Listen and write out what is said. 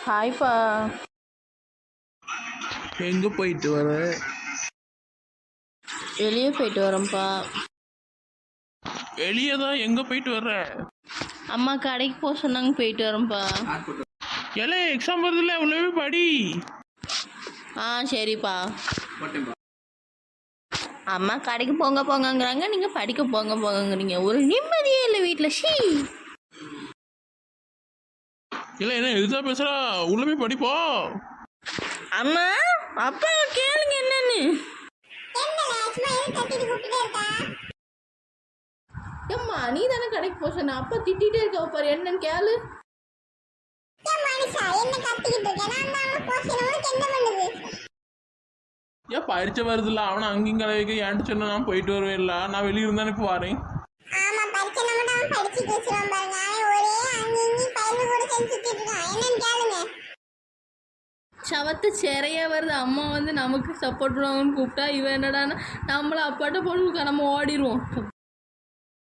ஹாய்ப்பா. எங்க போயிட்டு வர? வெளியே போயிட்டு வரேன்ப்பா. வெளியே தான். எங்க போயிட்டு வர்ற? அம்மா கடைக்கு போக சொன்னாங்க, போயிட்டு வரேன்ப்பா. எல்லாம் எக்ஸாம் வருதுல்ல, அவ்வளவு படி. சரிப்பா. அம்மா கடைக்கு போங்க போங்கங்கிறாங்க, நீங்கள் படிக்க போங்க போங்கங்கிறீங்க. ஒரு நிம்மதியே இல்லை வீட்டில். இல்லை என்ன எதுதான் பேசுறா? உள்ள போய் படிப்போ. அம்மா அப்பா கேளுங்க என்னன்னு. ஏம்மா நீ தானே கடைக்கு போக சொன்ன, அப்பா திட்டிகிட்டே இருக்க பாரு, என்னன்னு கேளு. ஏன் பரீட்சை வருதுல்ல, அவனை அங்கேயும் கடைக்கு ஏன்ட்டு சொன்னா நான் போயிட்டு வருவேன். இல்லை நான் வெளியே இருந்தானே இப்போ வரேன். சவத்து சிறையா வருது. அம்மா வந்து நமக்கு சப்போர்ட் பண்ணுவாங்கன்னு கூப்பிட்டா இவன் என்னடான்னா நம்மள அப்பாட்ட போட்டு நம்ம ஓடிடுவோம்.